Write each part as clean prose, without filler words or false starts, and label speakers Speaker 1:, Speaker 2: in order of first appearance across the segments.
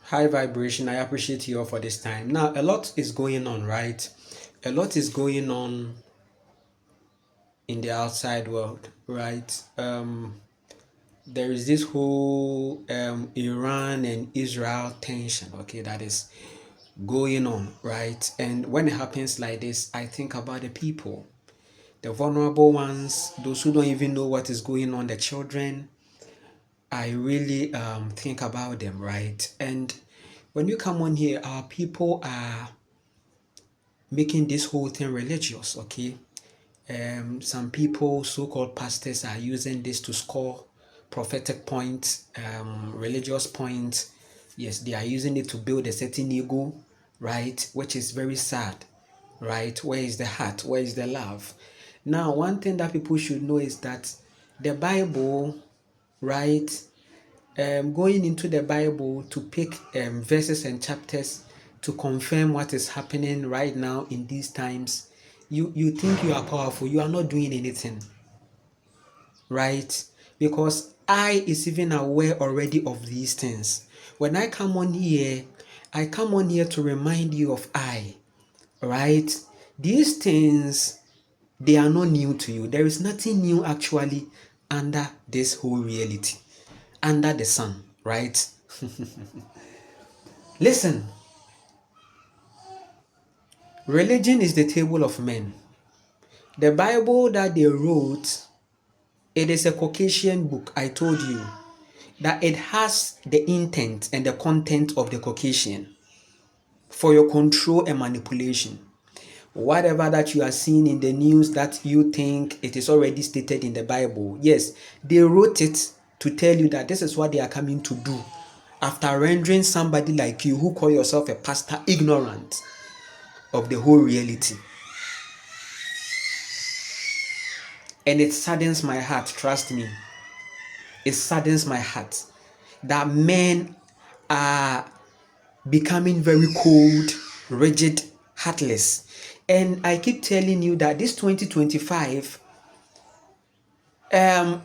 Speaker 1: High vibration. I appreciate you all for this time. Now, a lot is going on, right? A lot is going on in the outside world, right? There is this whole Iran and Israel tension, okay, that is going on, right? And when it happens like this, I think about the people, the vulnerable ones, those who don't even know what is going on, the children. I really think about them, right? And when you come on here, our people are making this whole thing religious, okay? Some people, so-called pastors, are using this to score prophetic points, religious points. Yes, they are using it to build a certain ego, right? Which is very sad, right? Where is the heart? Where is the love? Now, one thing that people should know is that the Bible, right? Going into the Bible to pick verses and chapters to confirm what is happening right now in these times, you think you are powerful. You are not doing anything, right? Because I is even aware already of these things. When I come on here, I come on here to remind you of I, right? These things, they are not new to you. There is nothing new actually under this whole reality, under the sun, right? Listen, religion is the table of men. The Bible that they wrote, it is a Caucasian book. I told you that it has the intent and the content of the Caucasian for your control and manipulation. Whatever that you are seeing in the news that you think it is already stated in the Bible, yes, they wrote it to tell you that this is what they are coming to do after rendering somebody like you who call yourself a pastor ignorant of the whole reality. And it saddens my heart, trust me. It saddens my heart that men are becoming very cold, rigid, heartless. And I keep telling you that this 2025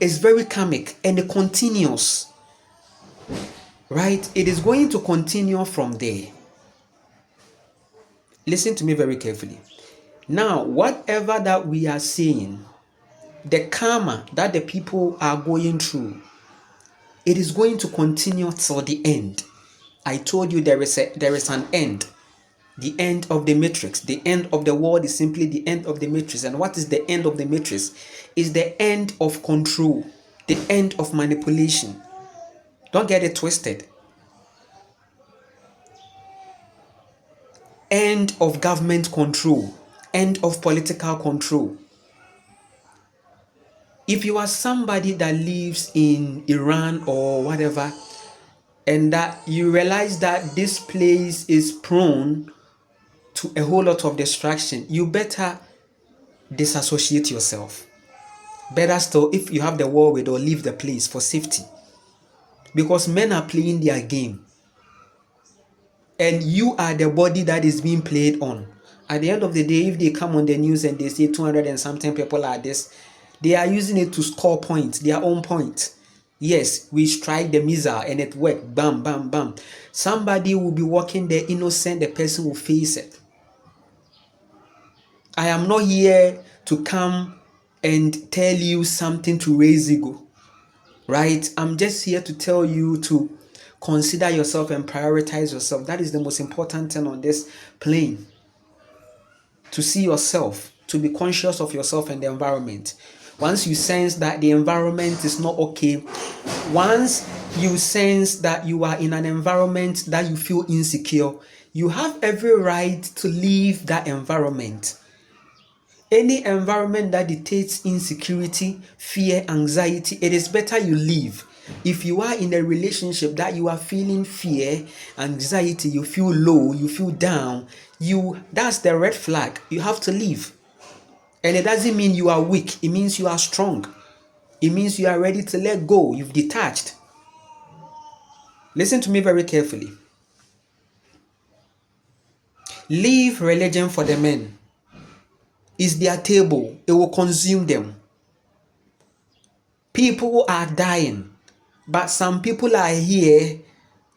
Speaker 1: is very karmic and it continues, right? It is going to continue from there. Listen to me very carefully. Now, whatever that we are seeing, the karma that the people are going through, it is going to continue till the end. I told you there is an end. The end of the matrix. The end of the world is simply the end of the matrix. And what is the end of the matrix? Is the end of control, the end of manipulation. Don't get it twisted. End of government control, end of political control. If you are somebody that lives in Iran or whatever, and that you realize that this place is prone to a whole lot of distraction, you better disassociate yourself. Better still, if you have the wherewithal, leave the place for safety. Because men are playing their game. And you are the body that is being played on. At the end of the day, if they come on the news and they say 200 and something people are this, they are using it to score points, their own points. Yes, we strike the missile and it worked. Bam, bam, bam. Somebody will be walking there innocent, the person will face it. I am not here to come and tell you something to raise ego, right? I'm just here to tell you to consider yourself and prioritize yourself. That is the most important thing on this plane. To see yourself, to be conscious of yourself and the environment. Once you sense that the environment is not okay, once you sense that you are in an environment that you feel insecure, you have every right to leave that environment. Any environment that dictates insecurity, fear, anxiety, it is better you leave. If you are in a relationship that you are feeling fear, anxiety, you feel low, you feel down, that's the red flag. You have to leave. And it doesn't mean you are weak. It means you are strong. It means you are ready to let go. You've detached. Listen to me very carefully. Leave religion for the men. It's their table. It will consume them. People are dying. But some people are here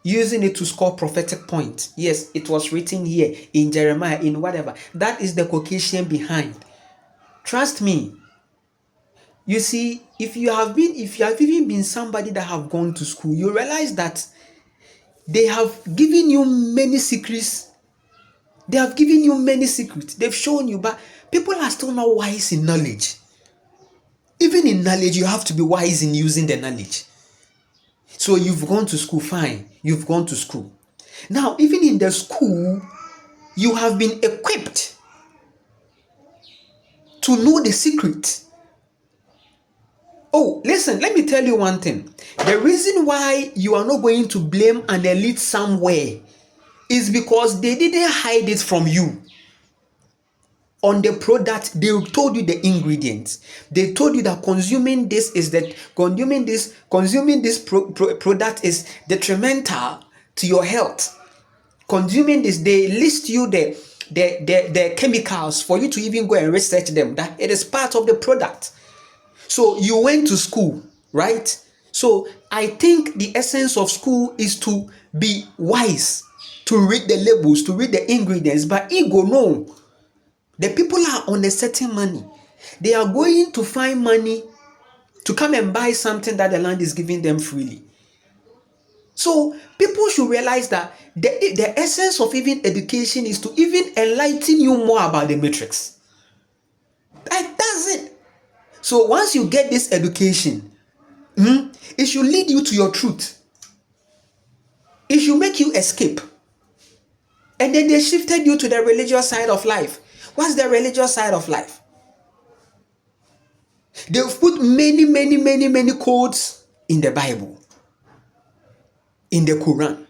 Speaker 1: using it to score prophetic points. Yes, it was written here in Jeremiah, in whatever. That is the Caucasian behind. Trust me. You see, if you have even been somebody that have gone to school, you realize that they have given you many secrets. They have given you many secrets. They've shown you, but people are still not wise in knowledge. Even in knowledge, you have to be wise in using the knowledge. So you've gone to school, fine. You've gone to school. Now, even in the school, you have been equipped to know the secret. Oh, listen, let me tell you one thing. The reason why you are not going to blame an elite somewhere is because they didn't hide it from you. On the product, they told you the ingredients. They told you that consuming this product is detrimental to your health. Consuming this, they list you the chemicals for you to even go and research them, that it is part of the product. So you went to school, right? So I think the essence of school is to be wise, to read the labels, to read the ingredients. But ego, no. The people are on a certain money. They are going to find money to come and buy something that the land is giving them freely. So people should realize that the essence of even education is to even enlighten you more about the matrix. That's it. So once you get this education, it should lead you to your truth. It should make you escape. And then they shifted you to the religious side of life. What's the religious side of life? They've put many codes in the Bible, in the Quran,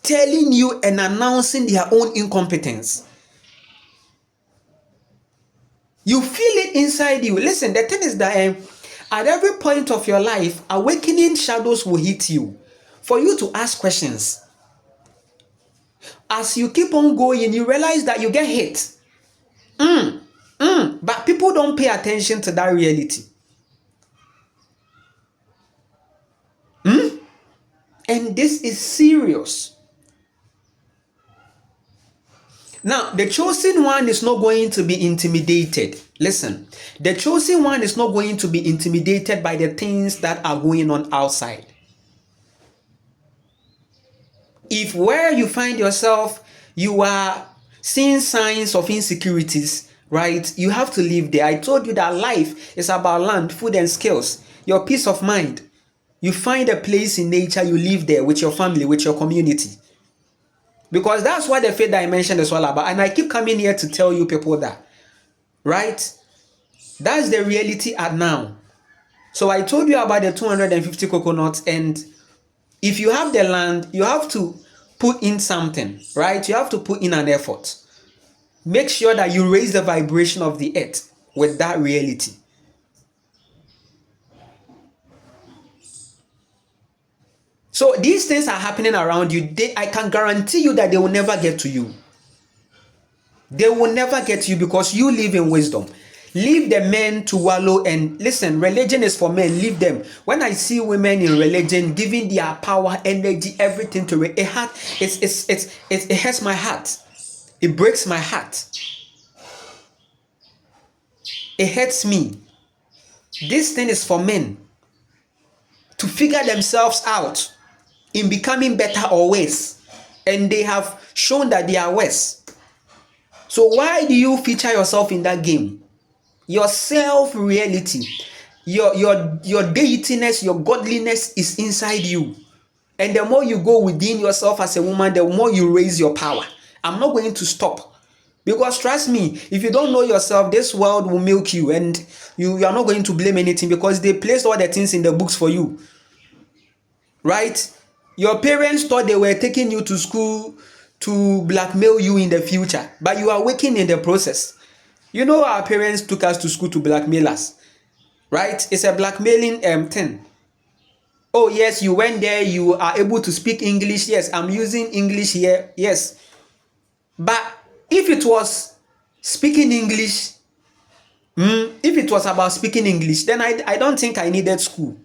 Speaker 1: telling you and announcing their own incompetence. You feel it inside you. Listen, the thing is that at every point of your life, awakening shadows will hit you for you to ask questions. As you keep on going, you realize that you get hit. But people don't pay attention to that reality. And this is serious. Now, the chosen one is not going to be intimidated. Listen, the chosen one is not going to be intimidated by the things that are going on outside. If where you find yourself, you are seeing signs of insecurities, right? You have to live there. I told you that life is about land, food, and skills. Your peace of mind. You find a place in nature, you live there with your family, with your community. Because that's what the faith dimension is all about. And I keep coming here to tell you people that, right? That's the reality at now. So I told you about the 250 coconuts, and if you have the land, you have to put in something, right? You have to put in an effort. Make sure that you raise the vibration of the earth with that reality. So these things are happening around you. I can guarantee you that they will never get to you. They will never get to you because you live in wisdom. Leave the men to wallow, and listen, religion is for men. Leave them. When I see women in religion giving their power, energy, everything to it, it hurts my heart. It breaks my heart. It hurts me. This thing is for men to figure themselves out in becoming better or worse, and they have shown that they are worse. So why do you feature yourself in that game? Your self-reality, your deitiness, your godliness is inside you. And the more you go within yourself as a woman, the more you raise your power. I'm not going to stop. Because trust me, if you don't know yourself, this world will milk you, and you are not going to blame anything because they placed all the things in the books for you. Right? Your parents thought they were taking you to school to blackmail you in the future, but you are working in the process. You know, our parents took us to school to blackmail us, right? It's a blackmailing thing. Oh yes, you went there, you are able to speak English. Yes, I'm using English here. Yes. But if it was speaking English, if it was about speaking English, then I don't think I needed school.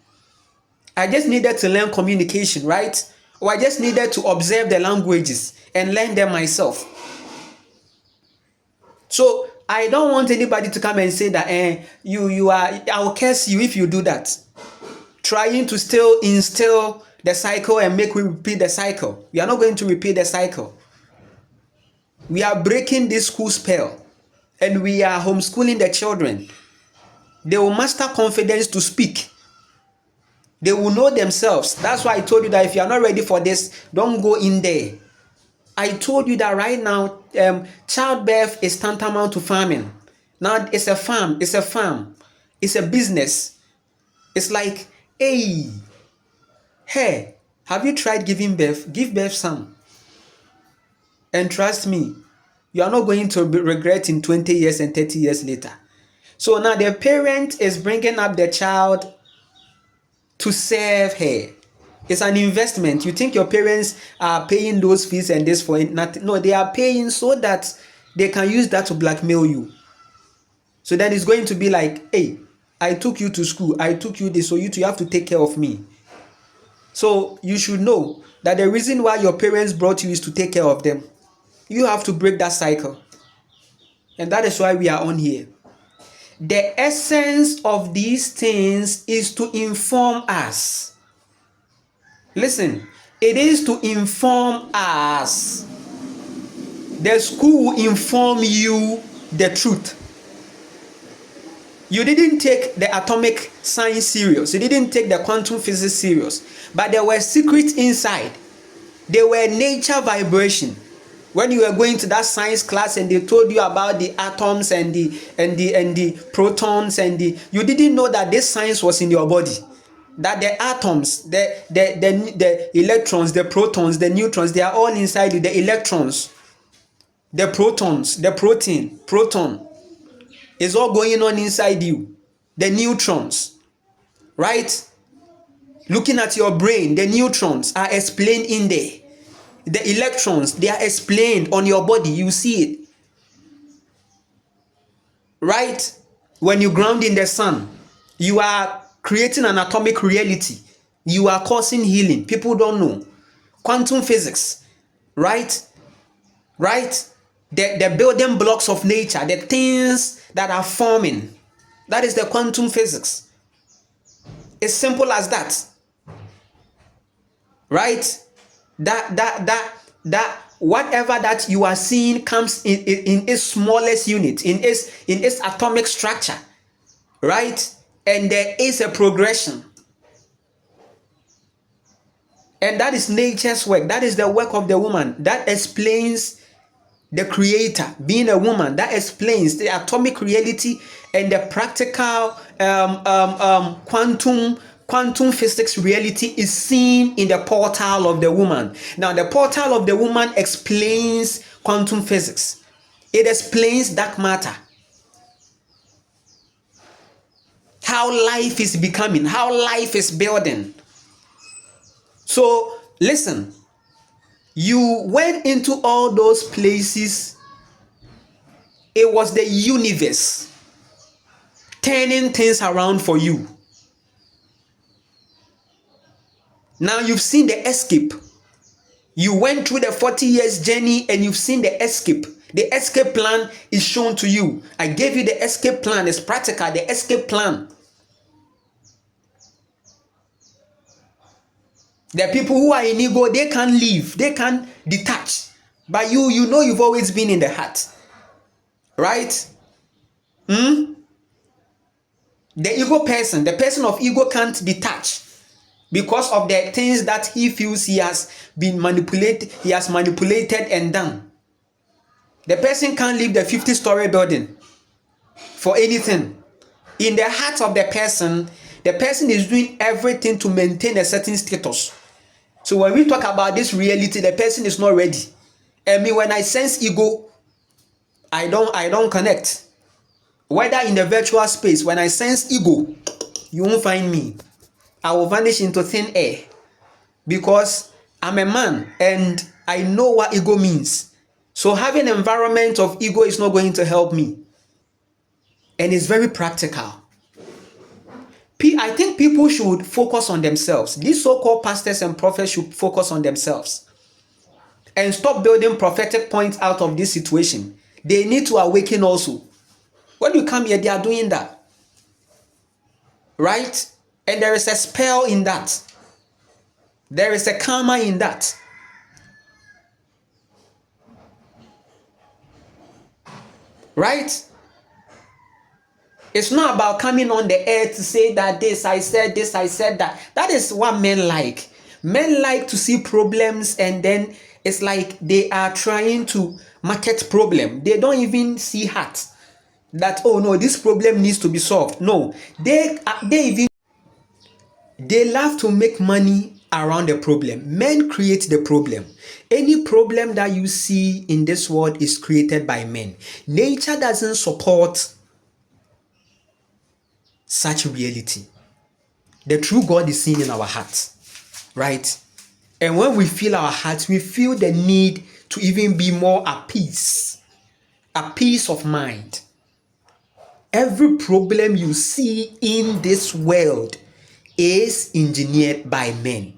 Speaker 1: I just needed to learn communication, right? or I just needed to observe the languages and learn them myself. So I don't want anybody to come and say that I'll curse you if you do that. Trying to still instill the cycle and make we repeat the cycle. We are not going to repeat the cycle. We are breaking this school spell and we are homeschooling the children. They will master confidence to speak. They will know themselves. That's why I told you that if you are not ready for this, don't go in there. I told you that right now, childbirth is tantamount to farming. Now it's a farm, it's a business. It's like, hey, have you tried giving birth? Give birth some. And trust me, you are not going to regret in 20 years and 30 years later. So now the parent is bringing up the child to serve her. It's an investment. You think your parents are paying those fees and this for nothing? No, they are paying so that they can use that to blackmail you. So then it's going to be like, hey, I took you to school, I took you this, so you have to take care of me. So you should know that the reason why your parents brought you is to take care of them. You have to break that cycle. And that is why we are on here. The essence of these things is to inform us. Listen, it is to inform us. The school will inform you the truth. You didn't take the atomic science serious. You didn't take the quantum physics serious. But there were secrets inside. They were nature vibration. When you were going to that science class and they told you about the atoms and the protons you didn't know that this science was in your body. That the atoms, the electrons, the protons, the neutrons, they are all inside you. The electrons, the protons, the proton is all going on inside you. The neutrons, right? Looking at your brain, the neutrons are explained in there. The electrons, they are explained on your body. You see it. Right? When you ground in the sun, you are creating an atomic reality. You are causing healing. People don't know. Quantum physics. Right? Right? The building blocks of nature, the things that are forming. That is the quantum physics. It's simple as that. Right? That whatever that you are seeing comes in its smallest unit, in its atomic structure, right? And there is a progression, and that is nature's work. That is the work of the woman. That explains the creator being a woman. That explains the atomic reality and the practical quantum physics reality is seen in the portal of the woman. Now, the portal of the woman explains quantum physics. It explains dark matter. How life is becoming, how life is building. So, listen, you went into all those places. It was the universe turning things around for you. Now you've seen the escape. You went through the 40 years journey and you've seen the escape. The escape plan is shown to you. I gave you the escape plan. It's practical. The escape plan. The people who are in ego, they can't leave. They can't detach. But you know you've always been in the heart. Right? The ego person, the person of ego can't detach. Because of the things that he feels he has been manipulated, he has manipulated and done. The person can't leave the 50-story building for anything. In the heart of the person is doing everything to maintain a certain status. So when we talk about this reality, the person is not ready. I mean, when I sense ego, I don't connect. Whether in the virtual space, when I sense ego, you won't find me. I will vanish into thin air because I'm a man and I know what ego means. So having an environment of ego is not going to help me. And it's very practical. I think people should focus on themselves. These so-called pastors and prophets should focus on themselves and stop building prophetic points out of this situation. They need to awaken also. When you come here, they are doing that. Right? And there is a spell in that. There is a karma in that. Right? It's not about coming on the air to say that this, I said that. That is what men like. Men like to see problems and then it's like they are trying to market problem. They don't even see heart. That, oh no, this problem needs to be solved. No, they love to make money around the problem. Men create the problem. Any problem that you see in this world is created by men. Nature doesn't support such reality. The true God is seen in our hearts, right? And when we feel our hearts, we feel the need to even be more at peace of mind. Every problem you see in this world is engineered by men,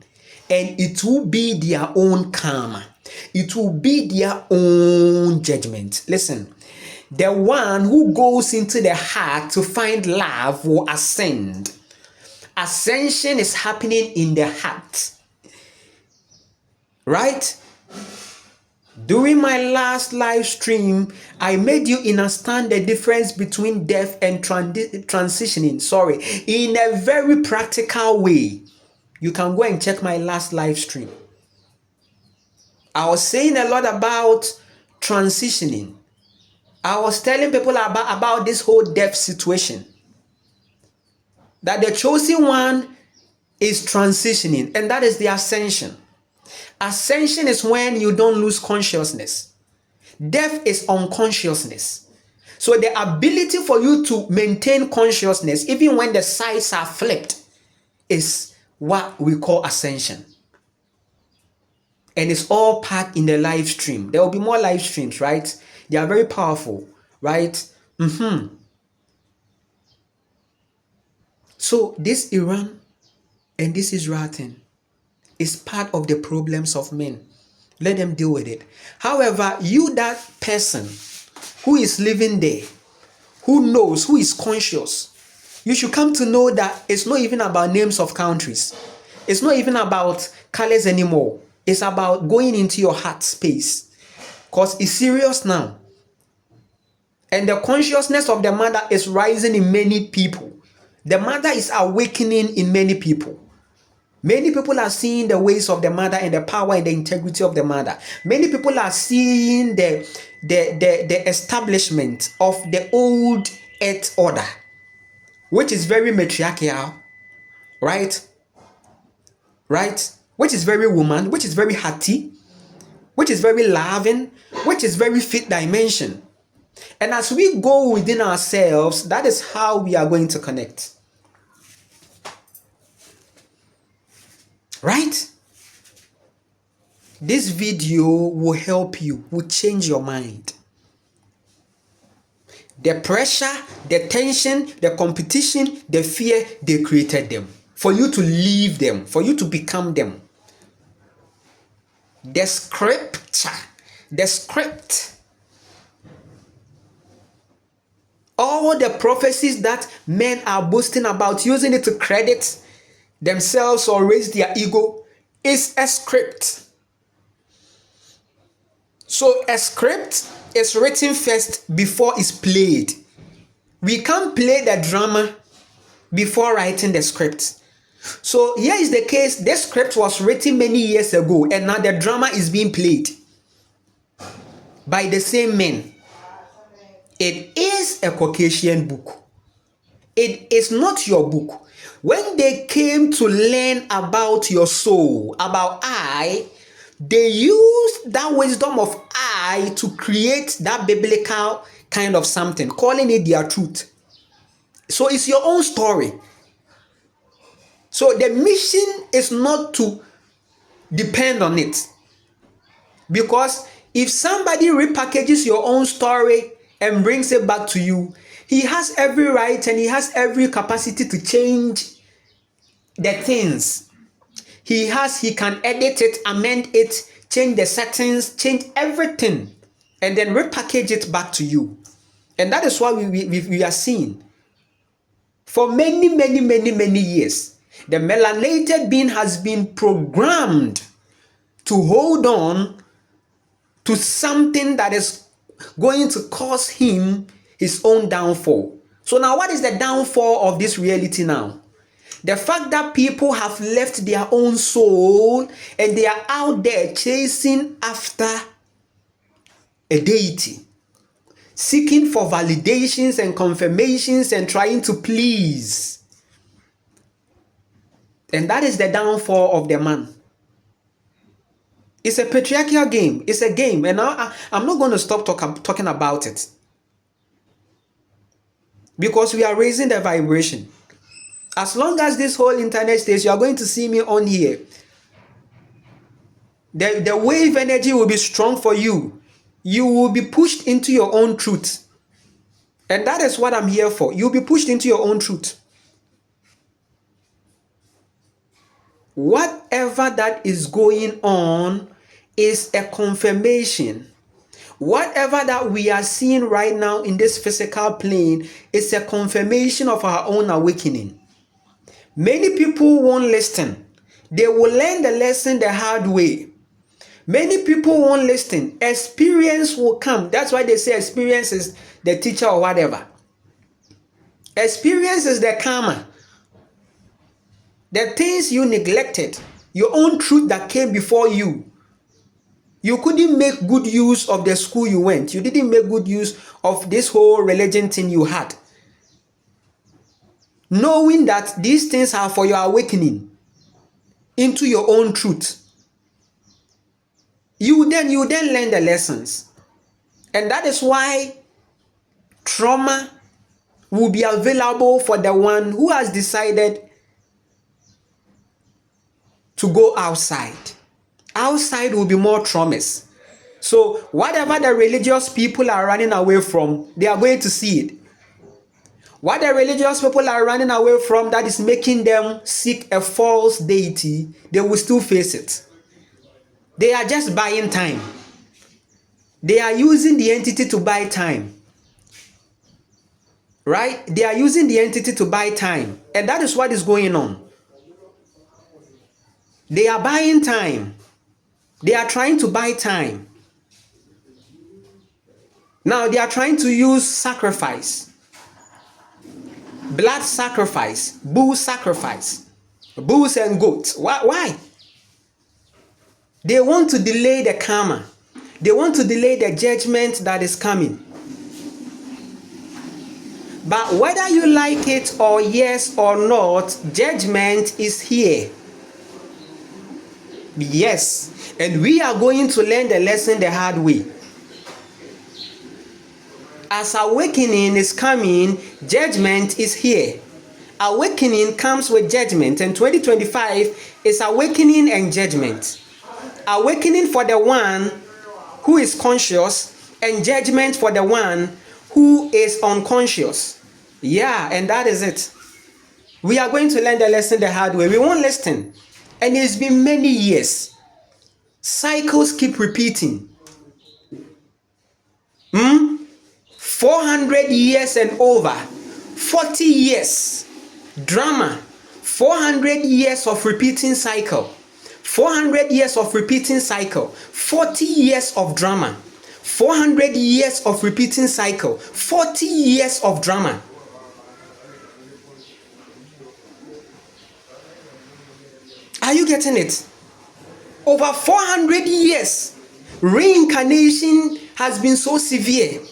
Speaker 1: and it will be their own karma. It will be their own judgment. Listen, the one who goes into the heart to find love will ascend. Ascension is happening in the heart. Right? During my last live stream, I made you understand the difference between death and transitioning. In a very practical way. You can go and check my last live stream. I was saying a lot about transitioning. I was telling people about this whole death situation. That the chosen one is transitioning, and that is the ascension. Ascension is when you don't lose consciousness. Death is unconsciousness. So the ability for you to maintain consciousness, even when the sides are flipped, is what we call ascension. And it's all packed in the live stream. There will be more live streams, right? They are very powerful, right? So this Iran and this Israel thing is part of the problems of men. Let them deal with it. However, you, that person who is living there, who knows, who is conscious, you should come to know that it's not even about names of countries. It's not even about colors anymore. It's about going into your heart space. Because it's serious now. And the consciousness of the mother is rising in many people. The mother is awakening in many people. Many people are seeing the ways of the mother and the power and the integrity of the mother. Many people are seeing the establishment of the old earth order, which is very matriarchal, right? Right? Which is very woman, which is very hearty, which is very loving, which is very fifth dimension. And as we go within ourselves, that is how we are going to connect. Right? This video will help you, will change your mind. The pressure, the tension, the competition, the fear, they created them. For you to leave them, for you to become them. The script, all the prophecies that men are boasting about, using it to credit themselves or raise their ego, is a script. So a script is written first before it's played. We can't play the drama before writing the script. So here is the case. This script was written many years ago, and now the drama is being played by the same men. It is a Caucasian book. It is not your book. When they came to learn about your soul, about I, they used that wisdom of I to create that biblical kind of something, calling it their truth. So it's your own story. So the mission is not to depend on it. Because if somebody repackages your own story and brings it back to you, he has every right and he has every capacity to change the things. He can edit it, amend it, change the settings, change everything, and then repackage it back to you. And that is what we are seeing. For many, many, many, many years, the melanated being has been programmed to hold on to something that is going to cause him his own downfall. So now what is the downfall of this reality now? The fact that people have left their own soul and they are out there chasing after a deity, seeking for validations and confirmations and trying to please. And that is the downfall of the man. It's a patriarchal game. It's a game. And now I'm not going to stop talking about it. Because we are raising the vibration. As long as this whole internet stays, you are going to see me on here. The wave energy will be strong for you. You will be pushed into your own truth. And that is what I'm here for. You'll be pushed into your own truth. Whatever that is going on is a confirmation. Whatever that we are seeing right now in this physical plane is a confirmation of our own awakening. Many people won't listen. They will learn the lesson the hard way. Many people won't listen. Experience will come. That's why they say experience is the teacher or whatever. Experience is the karma. The things you neglected, your own truth that came before you. You couldn't make good use of the school you went. You didn't make good use of this whole religion thing you had. Knowing that these things are for your awakening into your own truth. You then learn the lessons. And that is why trauma will be available for the one who has decided to go outside. Outside will be more traumas. So whatever the religious people are running away from, they are going to see it. What the religious people are running away from that is making them seek a false deity, they will still face it. They are just buying time. They are using the entity to buy time. Right? They are using the entity to buy time. And that is what is going on. They are buying time. They are trying to buy time. Now they are trying to use sacrifice. Blood sacrifice, bull sacrifice, bulls and goats. Why? They want to delay the karma. They want to delay the judgment that is coming. But whether you like it or yes or not, judgment is here. Yes, and we are going to learn the lesson the hard way. As awakening is coming, judgment is here. Awakening comes with judgment, and 2025 is awakening and judgment. Awakening for the one who is conscious, and judgment for the one who is unconscious. Yeah, and that is it. We are going to learn the lesson the hard way. We won't listen. And it's been many years. Cycles keep repeating. 400 years and over. 40 years. Drama. 400 years of repeating cycle. 400 years of repeating cycle. 40 years of drama. 400 years of repeating cycle. 40 years of drama. Are you getting it? Over 400 years, reincarnation has been so severe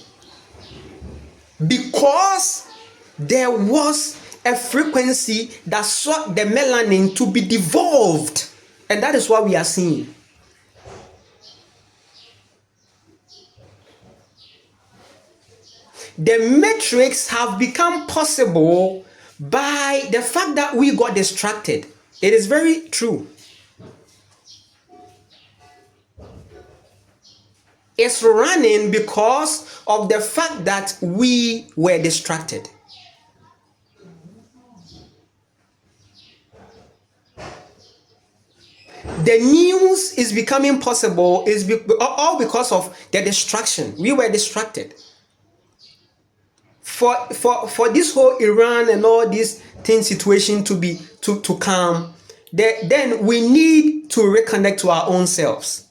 Speaker 1: because there was a frequency that sought the melanin to be devolved. And that is what we are seeing. The matrix have become possible by the fact that we got distracted. It is very true. It's running because of the fact that we were distracted. the news is becoming possible is all because of the distraction. We were distracted. For this whole Iran and all this thing situation to be to calm, then we need to reconnect to our own selves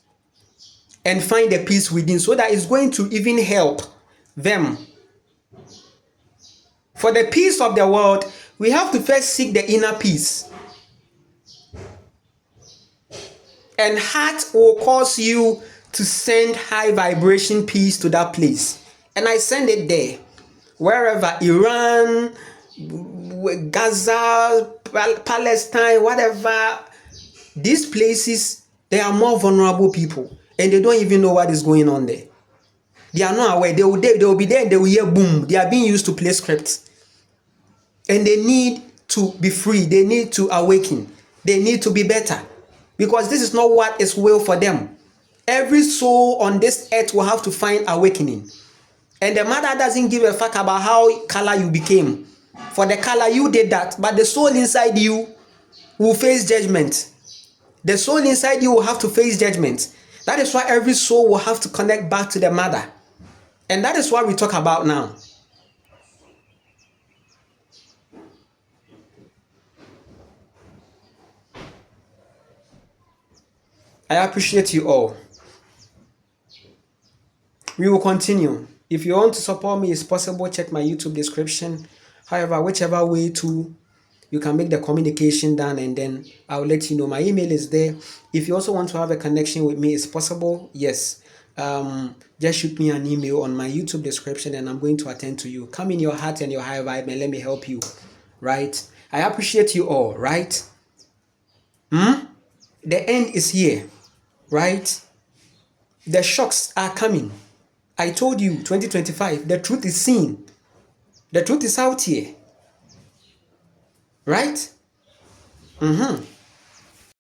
Speaker 1: and find the peace within, so that it's going to even help them. For the peace of the world, we have to first seek the inner peace. And heart will cause you to send high vibration peace to that place. And I send it there. Wherever, Iran, Gaza, Palestine, whatever, these places, they are more vulnerable people. And they don't even know what is going on there. They are not aware. They will be there and they will hear boom. They are being used to play scripts. And they need to be free. They need to awaken. They need to be better. Because this is not what is will for them. Every soul on this earth will have to find awakening. And the mother doesn't give a fuck about how color you became. For the color, you did that. But the soul inside you will face judgment. The soul inside you will have to face judgment. That is why every soul will have to connect back to the mother. And that is what we talk about now. I appreciate you all. We will continue. If you want to support me, it's possible. Check my YouTube description. However, whichever way to, you can make the communication done, and then I'll let you know. My email is there. If you also want to have a connection with me, it's possible. Yes. Just shoot me an email on my YouTube description, and I'm going to attend to you. Come in your heart and your high vibe, and let me help you. Right? I appreciate you all. Right? The end is here. Right? The shocks are coming. I told you, 2025, the truth is seen. The truth is out here. Right?